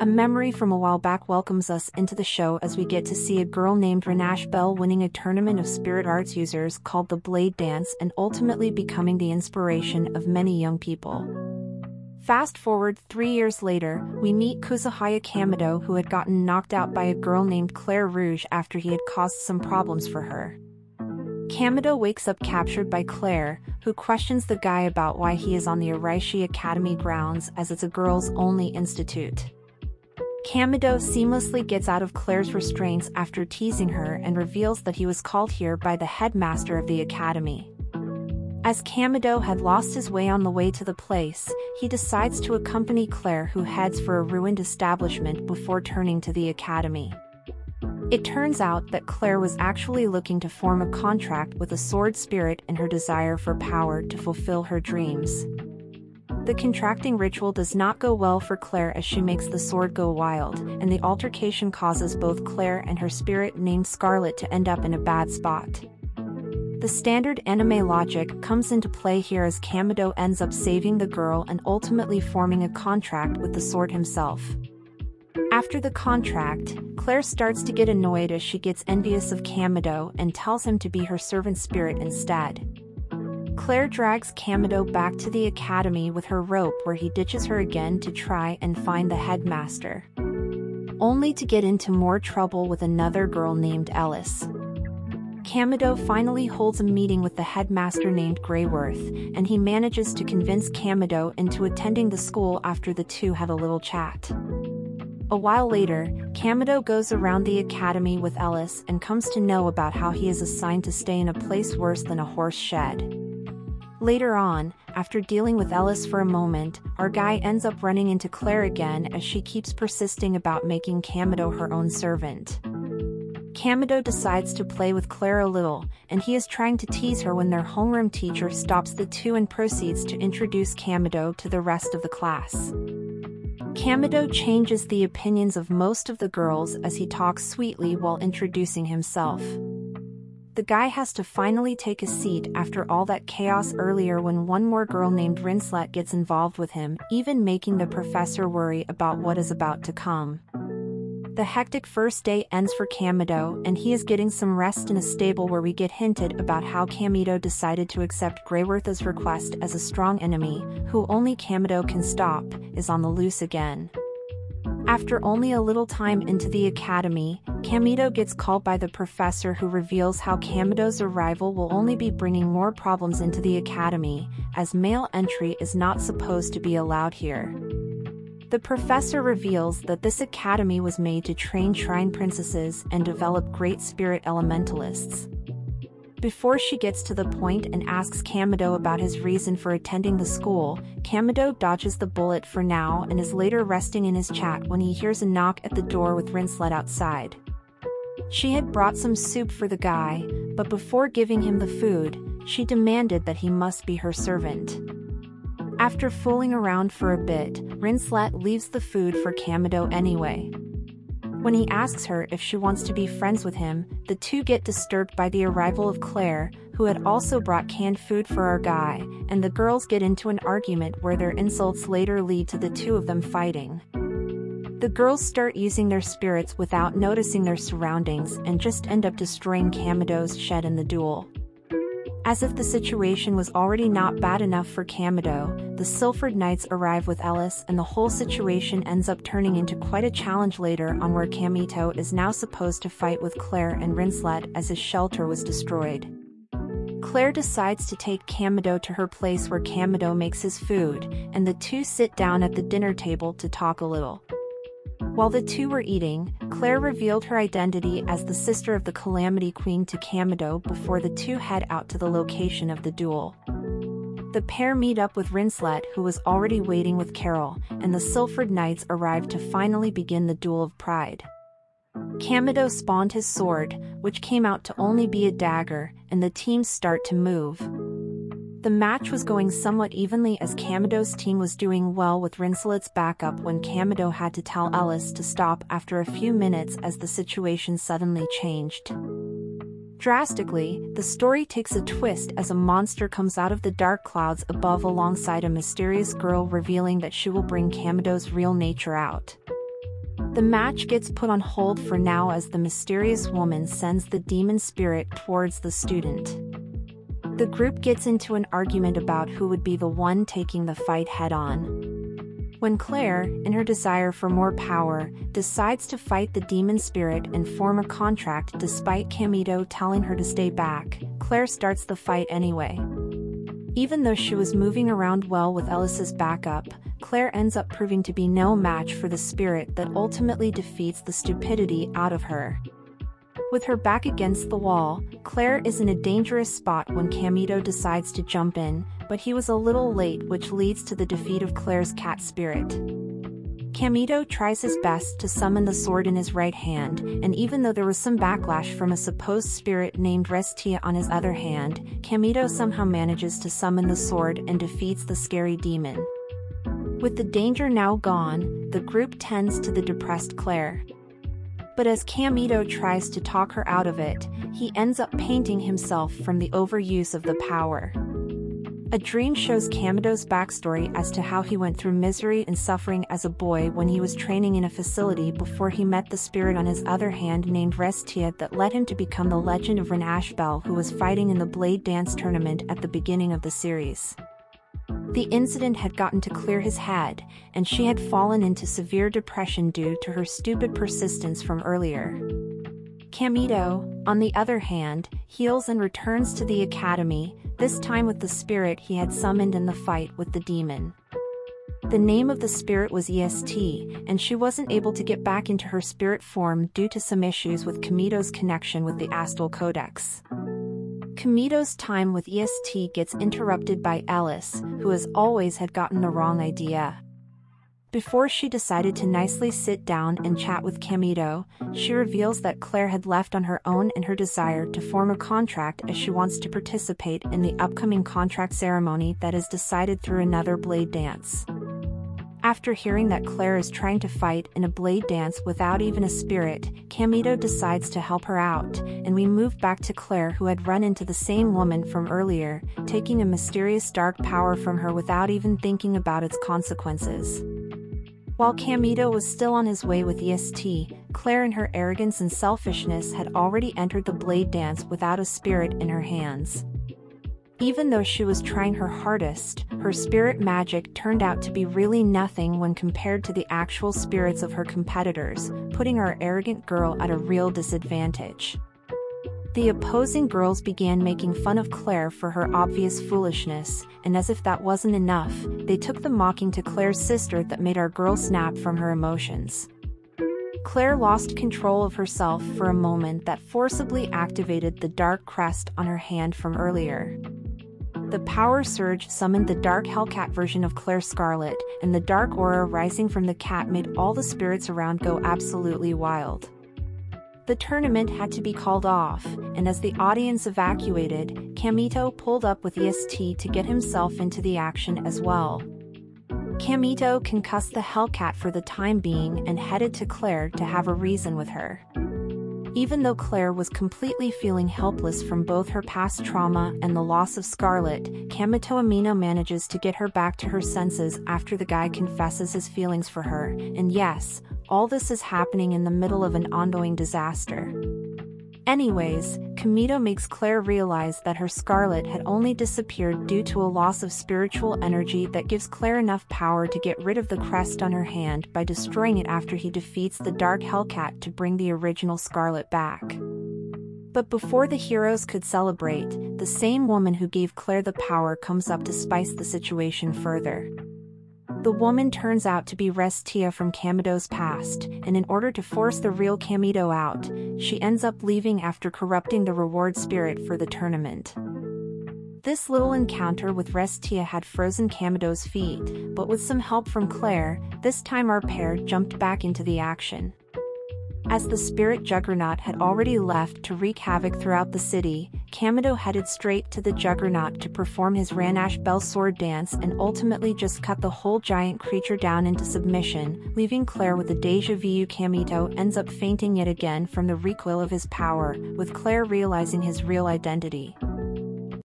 A memory from a while back welcomes us into the show as we get to see a girl named Renash Bell winning a tournament of spirit arts users called the Blade Dance and ultimately becoming the inspiration of many young people. Fast forward 3 years later, we meet Kuzuhaya Kamido, who had gotten knocked out by a girl named Claire Rouge after he had caused some problems for her. Kamido wakes up captured by Claire, who questions the guy about why he is on the Araishi Academy grounds as it's a girls-only institute. Kamido seamlessly gets out of Claire's restraints after teasing her and reveals that he was called here by the headmaster of the academy. As Kamido had lost his way on the way to the place, he decides to accompany Claire, who heads for a ruined establishment before turning to the academy. It turns out that Claire was actually looking to form a contract with a sword spirit in her desire for power to fulfill her dreams. The contracting ritual does not go well for Claire as she makes the sword go wild, and the altercation causes both Claire and her spirit named Scarlet to end up in a bad spot. The standard anime logic comes into play here as Kamido ends up saving the girl and ultimately forming a contract with the sword himself. After the contract, Claire starts to get annoyed as she gets envious of Kamido and tells him to be her servant spirit instead. Claire drags Kamido back to the academy with her rope, where he ditches her again to try and find the headmaster, only to get into more trouble with another girl named Ellis. Kamido finally holds a meeting with the headmaster named Greyworth, and he manages to convince Kamido into attending the school after the two have a little chat. A while later, Kamido goes around the academy with Ellis and comes to know about how he is assigned to stay in a place worse than a horse shed. Later on, after dealing with Ellis for a moment, our guy ends up running into Claire again as she keeps persisting about making Kamido her own servant. Kamido decides to play with Claire a little, and he is trying to tease her when their homeroom teacher stops the two and proceeds to introduce Kamido to the rest of the class. Kamido changes the opinions of most of the girls as he talks sweetly while introducing himself. The guy has to finally take a seat after all that chaos earlier when one more girl named Rinslet gets involved with him, even making the professor worry about what is about to come. The hectic first day ends for Kamido, and he is getting some rest in a stable where we get hinted about how Kamido decided to accept Greyworth's request as a strong enemy, who only Kamido can stop, is on the loose again. After only a little time into the academy, Kamido gets called by the professor, who reveals how Kamido's arrival will only be bringing more problems into the academy, as male entry is not supposed to be allowed here. The professor reveals that this academy was made to train shrine princesses and develop great spirit elementalists. Before she gets to the point and asks Kamido about his reason for attending the school, Kamido dodges the bullet for now and is later resting in his chat when he hears a knock at the door with Rinslet outside. She had brought some soup for the guy, but before giving him the food, she demanded that he must be her servant. After fooling around for a bit, Rinslet leaves the food for Kamido anyway. When he asks her if she wants to be friends with him, the two get disturbed by the arrival of Claire, who had also brought canned food for our guy, and the girls get into an argument where their insults later lead to the two of them fighting. The girls start using their spirits without noticing their surroundings and just end up destroying Kamido's shed in the duel. As if the situation was already not bad enough for Kamido, the Sylphid Knights arrive with Ellis, and the whole situation ends up turning into quite a challenge later on, where Kamido is now supposed to fight with Claire and Rinslet as his shelter was destroyed. Claire decides to take Kamido to her place where Kamido makes his food, and the two sit down at the dinner table to talk a little. While the two were eating, Claire revealed her identity as the sister of the Calamity Queen to Kamido before the two head out to the location of the duel. The pair meet up with Rinslet, who was already waiting with Carol, and the Sylphid Knights arrive to finally begin the Duel of Pride. Kamido spawned his sword, which came out to only be a dagger, and the teams start to move. The match was going somewhat evenly as Kamido's team was doing well with Rinslet's backup when Kamido had to tell Ellis to stop after a few minutes as the situation suddenly changed. Drastically, the story takes a twist as a monster comes out of the dark clouds above alongside a mysterious girl, revealing that she will bring Kamido's real nature out. The match gets put on hold for now as the mysterious woman sends the demon spirit towards the student. The group gets into an argument about who would be the one taking the fight head-on. When Claire, in her desire for more power, decides to fight the demon spirit and form a contract despite Kamito telling her to stay back, Claire starts the fight anyway. Even though she was moving around well with Ellis's backup, Claire ends up proving to be no match for the spirit that ultimately defeats the stupidity out of her. With her back against the wall, Claire is in a dangerous spot when Kamito decides to jump in, but he was a little late, which leads to the defeat of Claire's cat spirit. Kamito tries his best to summon the sword in his right hand, and even though there was some backlash from a supposed spirit named Restia on his other hand, Kamito somehow manages to summon the sword and defeats the scary demon. With the danger now gone, the group tends to the depressed Claire. But as Kamito tries to talk her out of it, he ends up painting himself from the overuse of the power. A dream shows Kamito's backstory as to how he went through misery and suffering as a boy when he was training in a facility before he met the spirit on his other hand named Restia that led him to become the legend of Renash Bell, who was fighting in the Blade Dance tournament at the beginning of the series. The incident had gotten to clear his head, and she had fallen into severe depression due to her stupid persistence from earlier. Kamito, on the other hand, heals and returns to the academy, this time with the spirit he had summoned in the fight with the demon. The name of the spirit was EST, and she wasn't able to get back into her spirit form due to some issues with Kamito's connection with the Astral Codex. Kamito's time with EST gets interrupted by Ellis, who as always had gotten the wrong idea. Before she decided to nicely sit down and chat with Kamito, she reveals that Claire had left on her own in her desire to form a contract as she wants to participate in the upcoming contract ceremony that is decided through another blade dance. After hearing that Claire is trying to fight in a blade dance without even a spirit, Kamito decides to help her out, and we move back to Claire, who had run into the same woman from earlier, taking a mysterious dark power from her without even thinking about its consequences. While Kamito was still on his way with EST, Claire in her arrogance and selfishness had already entered the blade dance without a spirit in her hands. Even though she was trying her hardest, her spirit magic turned out to be really nothing when compared to the actual spirits of her competitors, putting our arrogant girl at a real disadvantage. The opposing girls began making fun of Claire for her obvious foolishness, and as if that wasn't enough, they took the mocking to Claire's sister that made our girl snap from her emotions. Claire lost control of herself for a moment that forcibly activated the dark crest on her hand from earlier. The power surge summoned the dark Hellcat version of Claire Scarlet, and the dark aura rising from the cat made all the spirits around go absolutely wild. The tournament had to be called off, and as the audience evacuated, Kamito pulled up with EST to get himself into the action as well. Kamito concussed the Hellcat for the time being and headed to Claire to have a reason with her. Even though Claire was completely feeling helpless from both her past trauma and the loss of Scarlet, Kamito Amino manages to get her back to her senses after the guy confesses his feelings for her, and yes, all this is happening in the middle of an ongoing disaster. Anyways, Kamito makes Claire realize that her Scarlet had only disappeared due to a loss of spiritual energy that gives Claire enough power to get rid of the crest on her hand by destroying it after he defeats the Dark Hellcat to bring the original Scarlet back. But before the heroes could celebrate, the same woman who gave Claire the power comes up to spice the situation further. The woman turns out to be Restia from Kamito's past, and in order to force the real Kamito out, she ends up leaving after corrupting the reward spirit for the tournament. This little encounter with Restia had frozen Kamito's feet, but with some help from Claire, this time our pair jumped back into the action. As the spirit Juggernaut had already left to wreak havoc throughout the city, Kamito headed straight to the Juggernaut to perform his Ranash Bell sword dance and ultimately just cut the whole giant creature down into submission, leaving Claire with a deja vu. Kamito ends up fainting yet again from the recoil of his power, with Claire realizing his real identity.